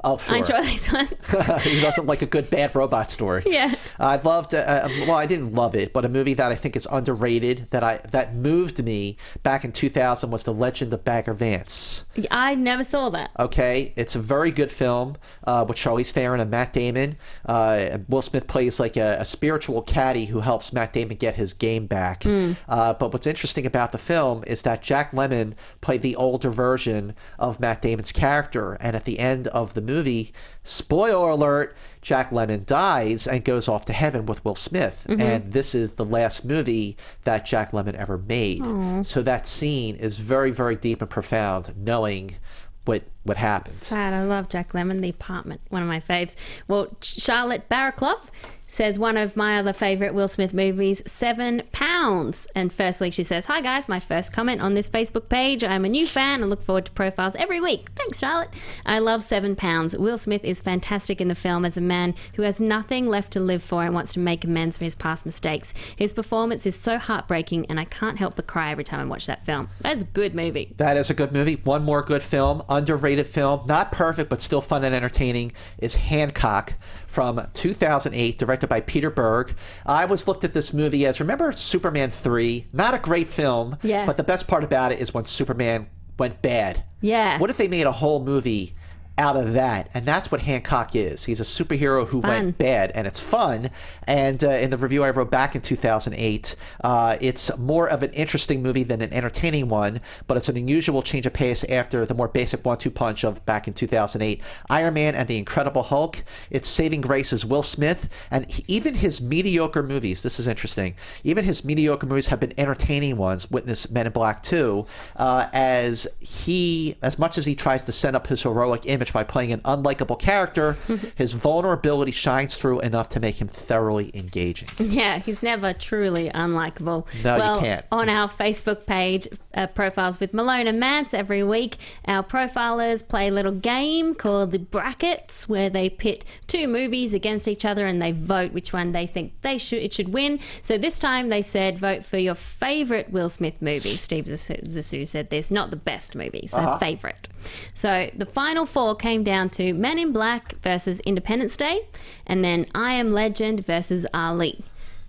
Oh, sure. I enjoy these ones. He doesn't like a good bad robot story. Yeah. I loved. Well, I didn't love it, but a movie that I think is underrated that moved me back in 2000 was The Legend of Bagger Vance. I never saw that. Okay, it's a very good film with Charlize Theron and Matt Damon. Will Smith plays like a spiritual caddy who helps Matt Damon get his game back. But what's interesting about the film is that Jack Lemmon played the older version of Matt Damon's character, and at the end of the movie, spoiler alert, Jack Lemmon dies and goes off to heaven with Will Smith. And this is the last movie that Jack Lemmon ever made. So that scene is very, very deep and profound, knowing what happened. Sad. I love Jack Lemmon, The Apartment, one of my faves. Well, Charlotte Barraclough says one of my other favourite Will Smith movies, 7 Pounds. And firstly, she says, hi guys, my first comment on this Facebook page. I'm a new fan and look forward to profiles every week. Thanks, Charlotte. I love 7 Pounds. Will Smith is fantastic in the film as a man who has nothing left to live for and wants to make amends for his past mistakes. His performance is so heartbreaking and I can't help but cry every time I watch that film. That's a good movie. That is a good movie. One more good film, underrated film, not perfect but still fun and entertaining, is Hancock from 2008, directed by Peter Berg. I always looked at this movie as, remember Superman 3? Not a great film, Yeah. but the best part about it is when Superman went bad. Yeah. What if they made a whole movie out of that? And that's what Hancock is. He's a superhero who went bad, and it's fun. And in the review I wrote back in 2008, it's more of an interesting movie than an entertaining one, but it's an unusual change of pace after the more basic 1-2 punch of back in 2008. Iron Man and the Incredible Hulk. Its saving grace is Will Smith, and even his mediocre movies, this is interesting, even his mediocre movies have been entertaining ones. Witness Men in Black 2, as much as he tries to set up his heroic image which by playing an unlikable character, his vulnerability shines through enough to make him thoroughly engaging. Yeah, he's never truly unlikable. No, well, you can't. On our Facebook page, Profiles with Malone and Mantz, every week, our profilers play a little game called the Brackets, where they pit two movies against each other and they vote which one they think it should win. So this time they said vote for your favorite Will Smith movie. Steve Zissou said this, not the best movie, so favorite. So the final four came down to Men in Black versus Independence Day, and then I Am Legend versus Ali.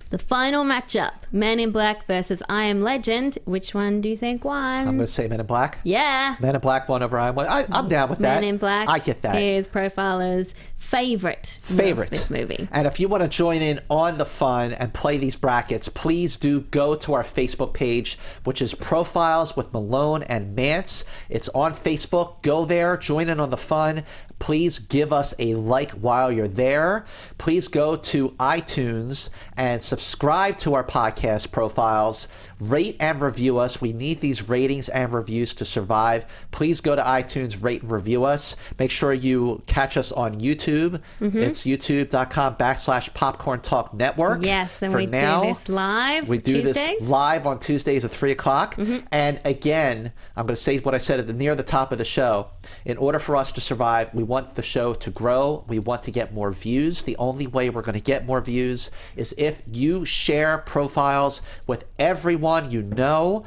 The final matchup, Men in Black versus I Am Legend. Which one do you think won? I'm going to say Men in Black. Yeah. Men in Black won over I Am Legend. I'm down with that. Men in Black. I get that. Is Profiler's favorite Will Smith movie. And if you want to join in on the fun and play these brackets, please do go to our Facebook page, which is Profiles with Malone and Mantz. It's on Facebook. Go there, join in on the fun. Please give us a like while you're there. Please go to iTunes and subscribe to our podcast Profiles. Rate and review us. We need these ratings and reviews to survive. Please go to iTunes, rate and review us. Make sure you catch us on YouTube. It's youtube.com/Popcorn Talk Network. Yes, and For we now, do this live We do Tuesdays. this live on Tuesdays at 3 o'clock. And again, I'm going to say what I said near the top of the show. In order for us to survive, we want the show to grow. We want to get more views. The only way we're going to get more views is if you share Profiles with everyone you know.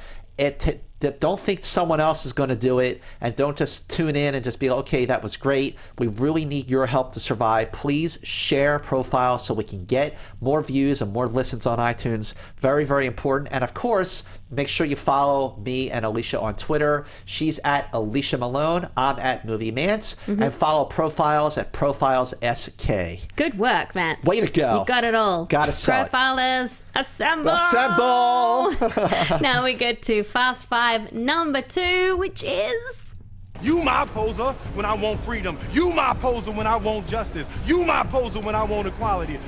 Don't think someone else is going to do it, and don't just tune in and just be, okay, that was great. We really need your help to survive. Please share Profiles so we can get more views and more listens on iTunes. Very, very important. And of course, make sure you follow me and Alicia on Twitter. She's at Alicia Malone. I'm at Movie Mantz. And follow Profiles at Profiles SK. Good work, Mantz. Way to go. You got it all. Got to sell it. Profilers, assemble! Assemble! Now we get to Fast Five number 2, which is... You my poser when I want freedom. You my poser when I want justice. You my poser when I want equality.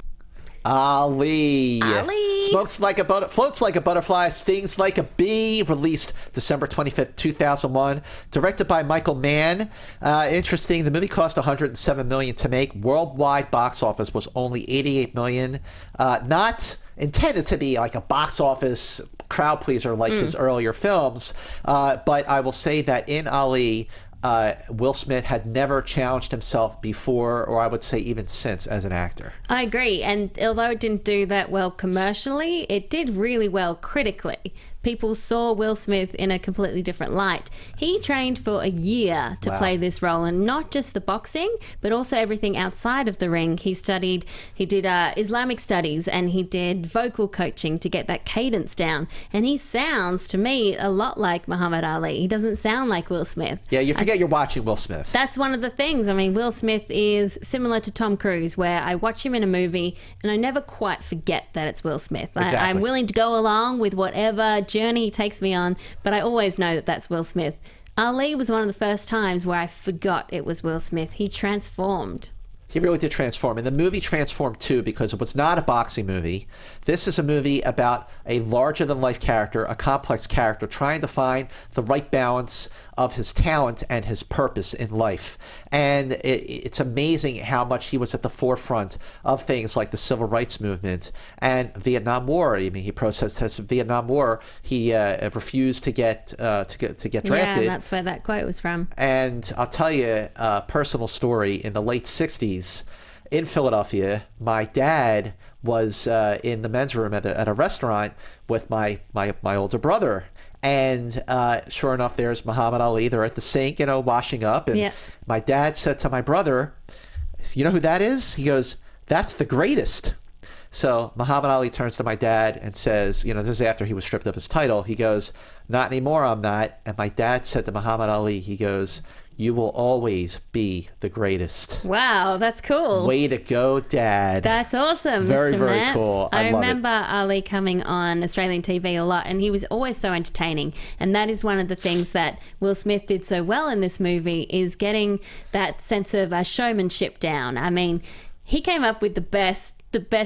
Ali. Ali. Floats like a butterfly, stings like a bee. Released December 25th, 2001. Directed by Michael Mann. Interesting. The movie cost $107 million to make. Worldwide box office was only $88 million. Not intended to be like a box office crowd pleaser like his earlier films. But I will say that in Ali, Will Smith had never challenged himself before, or I would say even since, as an actor. I agree. And although it didn't do that well commercially, it did really well critically. People saw Will Smith in a completely different light. He trained for a year to play this role, and not just the boxing, but also everything outside of the ring. He did Islamic studies, and he did vocal coaching to get that cadence down. And he sounds, to me, a lot like Muhammad Ali. He doesn't sound like Will Smith. Yeah, you forget you're watching Will Smith. That's one of the things. I mean, Will Smith is similar to Tom Cruise, where I watch him in a movie and I never quite forget that it's Will Smith. Exactly. I'm willing to go along with whatever journey he takes me on, but I always know that that's Will Smith. Ali was one of the first times where I forgot it was Will Smith. He transformed. He really did transform. And the movie transformed too, because it was not a boxing movie. This is a movie about a larger-than-life character, a complex character, trying to find the right balance of his talent and his purpose in life. And it's amazing how much he was at the forefront of things like the civil rights movement and Vietnam War. I mean, he protested the Vietnam War. He refused to get drafted. Yeah, and that's where that quote was from. And I'll tell you a personal story. In the late 60s in Philadelphia, my dad was in the men's room at a restaurant with my older brother. And sure enough, there's Muhammad Ali. They're at the sink, washing up. And my dad said to my brother, "You know who that is?" He goes, "That's the greatest." So Muhammad Ali turns to my dad and says, this is after he was stripped of his title. He goes, "Not anymore, I'm not." And my dad said to Muhammad Ali, he goes, "You will always be the greatest." Wow, that's cool. Way to go, Dad. That's awesome, Very, Mr. very Mantz. cool. I love remember it. Ali coming on Australian TV a lot, and he was always so entertaining. And that is one of the things that Will Smith did so well in this movie, is getting that sense of showmanship down. I mean, he came up with the best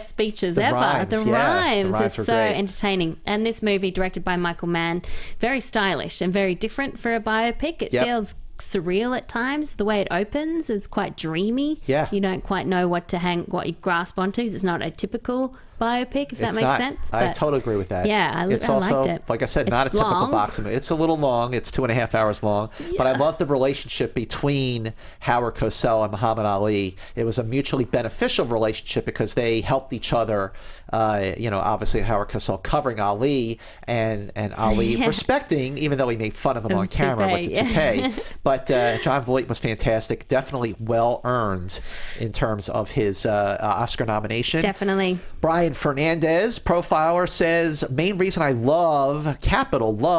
speeches ever. Rhymes, the rhymes were are so great. entertaining. And this movie, directed by Michael Mann, very stylish and very different for a biopic. It feels surreal at times. The way it opens, it's quite dreamy. Yeah. You don't quite know what you grasp onto. It's not a typical biopic, if that makes sense. I totally agree with that. Yeah, I it's liked also, it. like I said, It's not a typical long. boxing movie. It's a little long. It's 2.5 hours long. Yeah. But I love the relationship between Howard Cosell and Muhammad Ali. It was a mutually beneficial relationship because they helped each other. Obviously Howard Cosell covering Ali and Ali respecting, even though he made fun of him on camera with the toupee. But John Voight was fantastic. Definitely well earned in terms of his Oscar nomination. Definitely. Brian Fernandez, profiler, says, main reason I love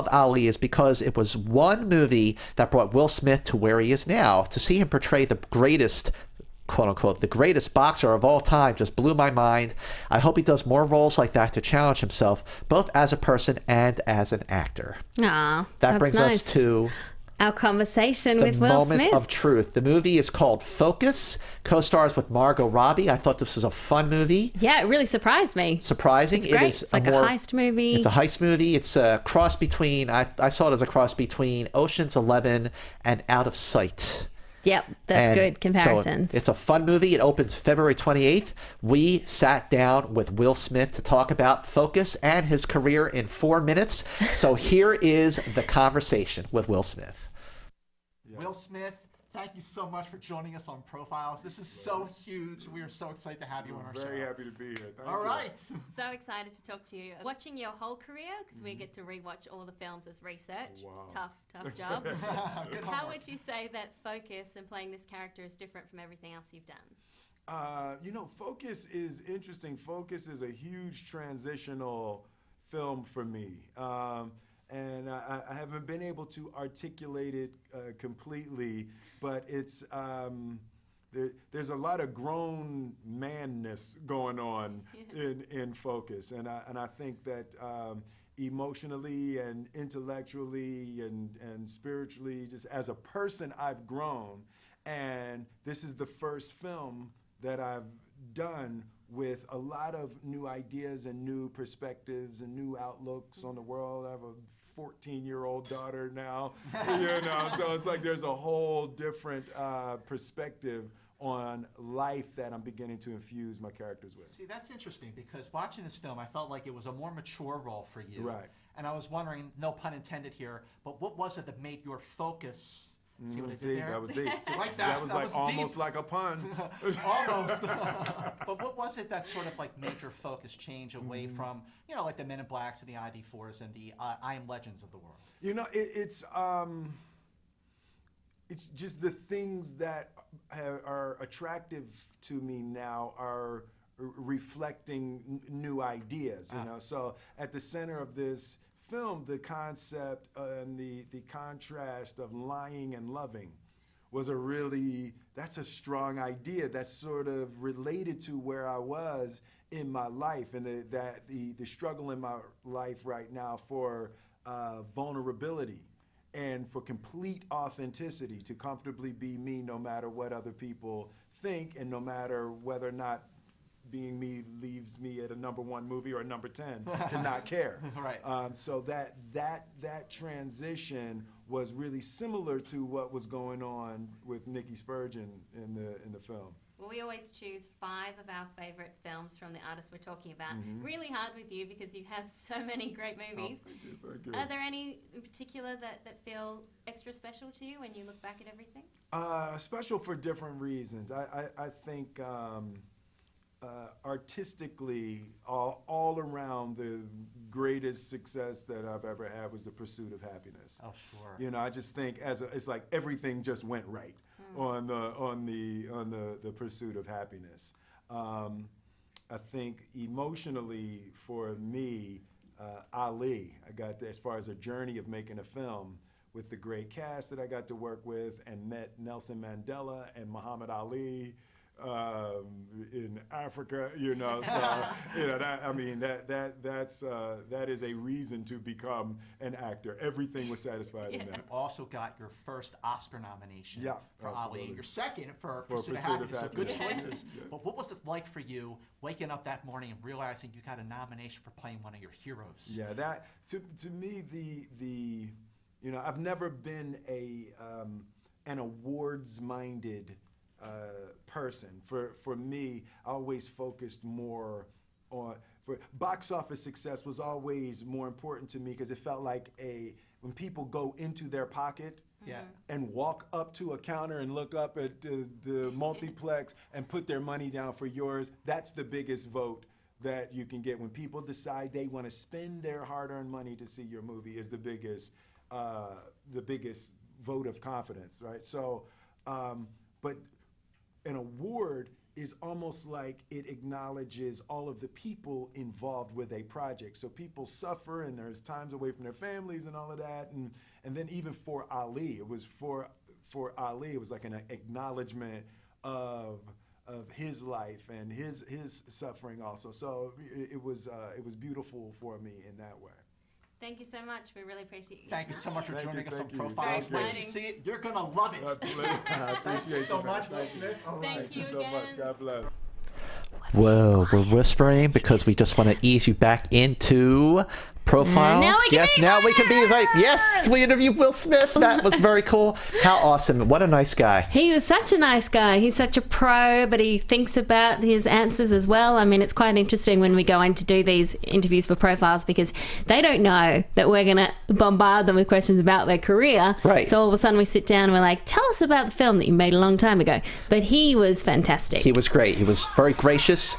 Ali is because it was one movie that brought Will Smith to where he is now. To see him portray the greatest, quote unquote, the greatest boxer of all time just blew my mind. I hope he does more roles like that to challenge himself, both as a person and as an actor. Aw, that brings us to our conversation the with Will moment Smith. of truth. The movie is called Focus, co-stars with Margot Robbie. I thought this was a fun movie. Yeah, it really surprised me. Surprising. It's great. It's like a heist movie. It's a heist movie. It's a cross between, I saw it as a cross between Ocean's 11 and Out of Sight. Yep, that's good comparisons. So it's a fun movie. It opens February 28th. We sat down with Will Smith to talk about Focus and his career in 4 minutes. So here is the conversation with Will Smith. Will Smith, thank you so much for joining us on Profiles. This is so huge. We are so excited to have you on our show. Very happy to be here. Thank All you. right. So excited to talk to you. Watching your whole career, because we get to rewatch all the films as research. Wow. Tough job. Good How homework. would you say that Focus and playing this character is different from everything else you've done? Focus is interesting. Focus is a huge transitional film for me. And I haven't been able to articulate it completely, but it's there's a lot of grown manness going on in Focus, and I think that emotionally and intellectually and spiritually, just as a person, I've grown, and this is the first film that I've done with a lot of new ideas and new perspectives and new outlooks on the world. I have a 14-year-old daughter now, so it's like there's a whole different perspective on life that I'm beginning to infuse my characters with. See, that's interesting because watching this film, I felt like it was a more mature role for you. Right. And I was wondering, no pun intended here, but what was it that made your focus? See what I did there? That was deep. You like that? That was like almost deep. like a pun. Almost. But what was it that sort of like made your focus change away from, like the Men in Blacks and the ID4s and the I Am Legends of the world? It's just the things that are attractive to me now are reflecting new ideas, So at the center of this film, the concept and the contrast of lying and loving was that's a strong idea that's sort of related to where I was in my life and the struggle in my life right now for vulnerability and for complete authenticity, to comfortably be me no matter what other people think and no matter whether or not being me leaves me at a #1 movie or a #10 to not care. Right. So that transition was really similar to what was going on with Nikki Spurgeon in the film. Well, we always choose 5 of our favorite films from the artists we're talking about. Really hard with you because you have so many great movies. Thank you. Are there any in particular that feel extra special to you when you look back at everything? Special for different reasons. I think artistically, all around, the greatest success that I've ever had was The Pursuit of Happiness. Oh, sure. I just think it's like everything just went right on the Pursuit of Happiness. I think emotionally for me, Ali, I got as far as a journey of making a film with the great cast that I got to work with and met Nelson Mandela and Muhammad Ali in Africa, that is a reason to become an actor. Everything was satisfied in that. You also got your first Oscar nomination for absolutely. Ali, your second for Pursuit Pursuit of of Happiness. So good Happiness. choices. But what was it like for you waking up that morning and realizing you got a nomination for playing one of your heroes? Yeah, that to me the I've never been an awards-minded person. For me, I always focused more on, for box office success was always more important to me because it felt like when people go into their pocket and walk up to a counter and look up at the multiplex and put their money down for yours, that's the biggest vote that you can get. When people decide they want to spend their hard-earned money to see your movie is the biggest vote of confidence, right? So, but an award is almost like it acknowledges all of the people involved with a project. So people suffer and there's times away from their families and all of that. And then even for Ali, it was for Ali, it was like an acknowledgement of his life and his suffering also. So it was beautiful for me in that way. Thank you so much. We really appreciate you. Thank you so much for joining us on thank you. Profiles. Very Wait till you exciting. see it. You're going to love it. I appreciate you so man. much, Will Smith. Thank you so much. again. God bless. Whoa, we're whispering because we just want to ease you back into Profiles. Now we can Yes, be now we can be like, yes, we interviewed Will Smith. That was very cool. How awesome. What a nice guy. He was such a nice guy. He's such a pro, but he thinks about his answers as well. I mean, it's quite interesting when we go in to do these interviews for Profiles because they don't know that we're going to bombard them with questions about their career. Right. So all of a sudden we sit down and we're like, tell us about the film that you made a long time ago. But he was fantastic. He was great. He was very gracious.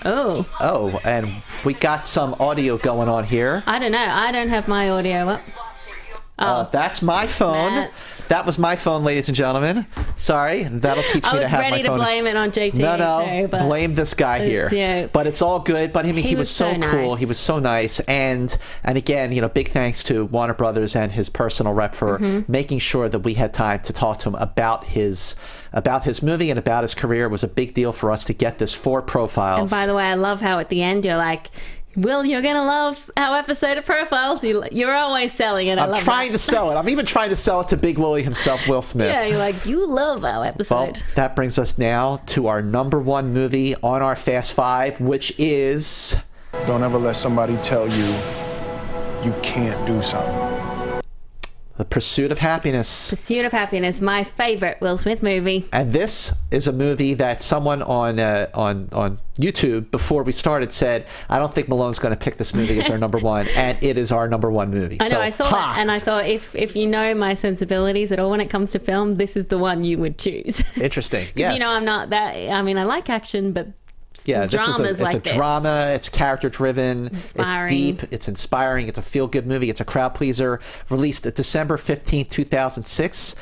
Oh, and we got some audio going on here. I don't know. I don't have my audio up. That's my phone. That's- That was my phone, ladies and gentlemen. Sorry, that'll teach me I to was have my ready to phone. blame it on JT No, too, but blame this guy here. you. But it's all good. But I mean, he was so cool. nice. He was so nice. And again, big thanks to Warner Brothers and his personal rep for making sure that we had time to talk to him about his movie and about his career. It was a big deal for us to get this for Profiles. And by the way, I love how at the end you're like, Will, you're going to love our episode of Profiles. You're always selling it. I'm trying to sell it. I'm even trying to sell it to Big Willie himself, Will Smith. Yeah, you're like, you love our Well, episode. that brings us now to our number one movie on our Fast Five, which is... Don't ever let somebody tell you you can't do something. The Pursuit of Happiness. Pursuit of Happiness, my favorite Will Smith movie. And this is a movie that someone on YouTube before we started said, I don't think Malone's going to pick this movie as our number one, and it is our number one movie. I know, I saw that, and I thought if you know my sensibilities at all when it comes to film, this is the one you would choose. Interesting. Because Yes. I'm not that. I mean, I like action, but Yeah, this is dramas it's a like this. drama. It's character driven. It's Inspiring. deep. It's inspiring. It's a feel good movie. It's a crowd pleaser. Released December 15th, 2006.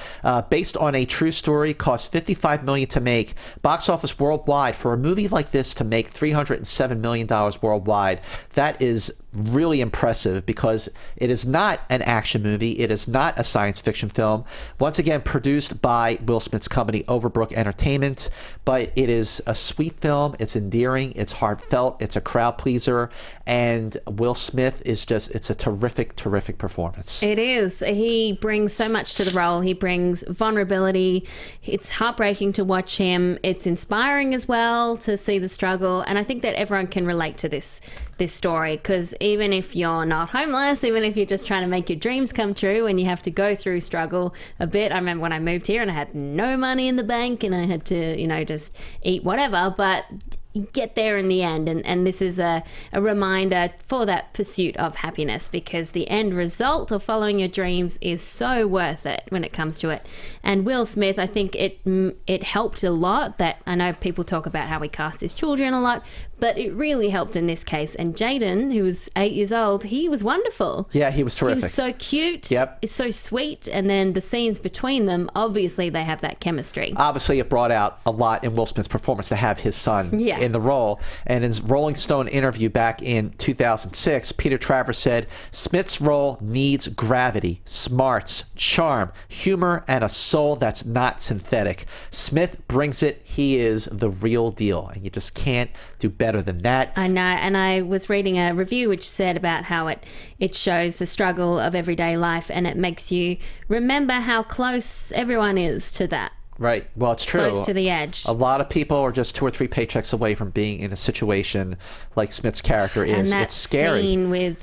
Based on a true story. Cost $55 million to make. Box office worldwide for a movie like this to make $307 million worldwide. That is really impressive because it is not an action movie. It is not a science fiction film. Once again, produced by Will Smith's company, Overbrook Entertainment. But it is a sweet film. It's endearing. It's heartfelt. It's a crowd pleaser. And Will Smith is it's a terrific, terrific performance. It is. He brings so much to the role. He brings vulnerability. It's heartbreaking to watch him. It's inspiring as well to see the struggle. And I think that everyone can relate to this story, because even if you're not homeless, even if you're just trying to make your dreams come true and you have to go through struggle a bit. I remember when I moved here and I had no money in the bank and I had to, just eat whatever, but you get there in the end, and this is a reminder for that pursuit of happiness, because the end result of following your dreams is so worth it when it comes to it. And Will Smith, I think it helped a lot. That I know people talk about how he cast his children a lot, but it really helped in this case. And Jaden, who was 8 years old, he was wonderful. Yeah, he was terrific. He was so cute. Yep. It's so sweet. And then the scenes between them, obviously they have that chemistry. Obviously, it brought out a lot in Will Smith's performance to have his son in the role. And in his Rolling Stone interview back in 2006, Peter Travers said, Smith's role needs gravity, smarts, charm, humor, and a soul that's not synthetic. Smith brings it. He is the real deal. And you just can't do better than that. I know, and I was reading a review which said about how it shows the struggle of everyday life, and it makes you remember how close everyone is to that. Right. Well, it's true. Close to the edge. A lot of people are just 2 or 3 paychecks away from being in a situation like Smith's character is. And that it's scary. scene with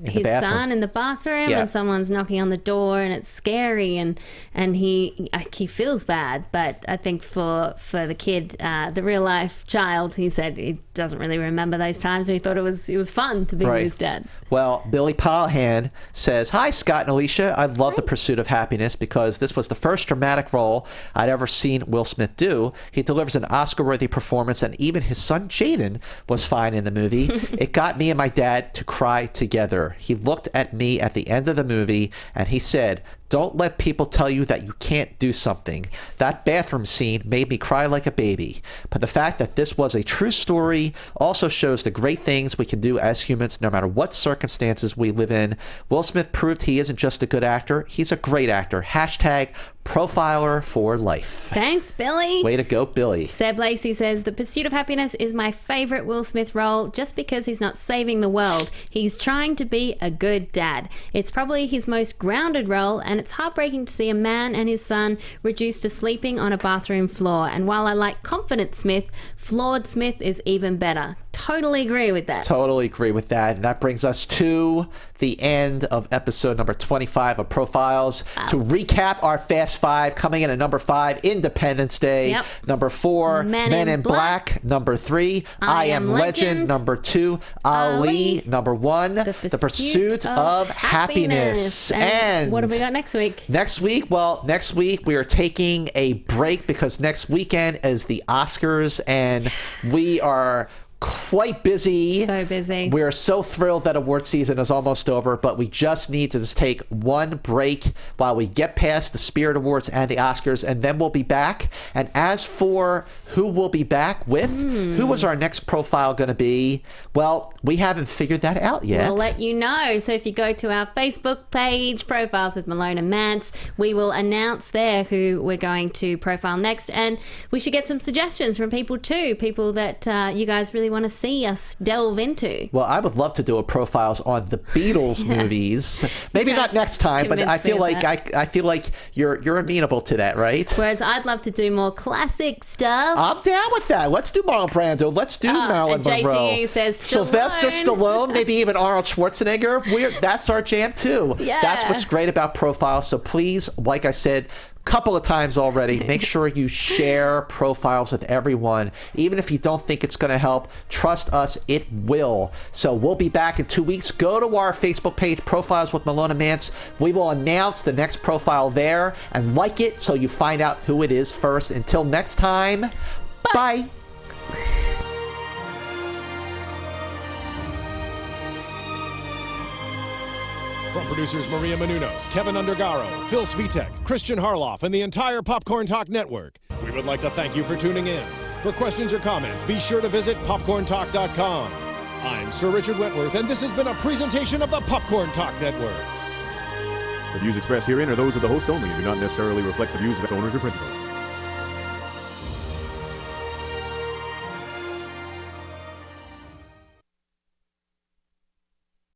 his son in the bathroom, and someone's knocking on the door, and it's scary, and he feels bad. But I think for the kid, the real life child, he said he doesn't really remember those times, and he thought it was fun to be with his dad. Well, Billy Paulhan says, "Hi, Scott and Alicia. I love The Pursuit of Happiness because this was the first dramatic role I'd ever seen Will Smith do. He delivers an Oscar-worthy performance, and even his son Jaden was fine in the movie. It got me and my dad to cry together. He looked at me at the end of the movie, and he said, 'Don't let people tell you that you can't do something.' That bathroom scene made me cry like a baby. But the fact that this was a true story also shows the great things we can do as humans no matter what circumstances we live in. Will Smith proved he isn't just a good actor, he's a great actor. Hashtag profiler for life." Thanks, Billy. Way to go, Billy. Seb Lacey says, "The Pursuit of Happiness is my favorite Will Smith role just because he's not saving the world. He's trying to be a good dad. It's probably his most grounded role, and it's heartbreaking to see a man and his son reduced to sleeping on a bathroom floor. And while I like confident Smith, flawed Smith is even better." Totally agree with that. Totally agree with that. And that brings us to the end of episode number 25 of Profiles. To recap our Fast Five, coming in at number 5, Independence Day. Yep. Number 4, Men in Black. Number 3, I Am Legend. Number 2, Ali. Number 1, The Pursuit of Happiness. And what have we got next week? Next week we are taking a break because next weekend is the Oscars, and we are quite busy. So busy. We're so thrilled that award season is almost over, but we just need to just take one break while we get past the Spirit Awards and the Oscars, and then we'll be back. And as for who we'll be back with, who was our next profile going to be? Well, we haven't figured that out yet. We'll let you know. So if you go to our Facebook page, Profiles with Malone and Mantz, we will announce there who we're going to profile next. And we should get some suggestions from people too, people that you guys really want to see us delve into. Well, I would love to do a profiles on the Beatles movies. Maybe not next time, but I feel like I feel like you're amenable to that, right? Whereas I'd love to do more classic stuff. I'm down with that. Let's do Marlon Brando. Let's do Marilyn Monroe. JT says Sylvester Stallone, maybe even Arnold Schwarzenegger. That's our jam too. Yeah. That's what's great about Profiles. So please, like I said couple of times already, make sure you share Profiles with everyone. Even if you don't think it's going to help, trust us, it will. So we'll be back in 2 weeks. Go to our Facebook page, Profiles with Malone and Mantz. We will announce the next profile there, and like it so you find out who it is first. Until next time, bye. From producers Maria Menounos, Kevin Undergaro, Phil Svitek, Christian Harloff, and the entire Popcorn Talk Network, we would like to thank you for tuning in. For questions or comments, be sure to visit popcorntalk.com. I'm Sir Richard Wentworth, and this has been a presentation of the Popcorn Talk Network. The views expressed herein are those of the host only and do not necessarily reflect the views of its owners or principals.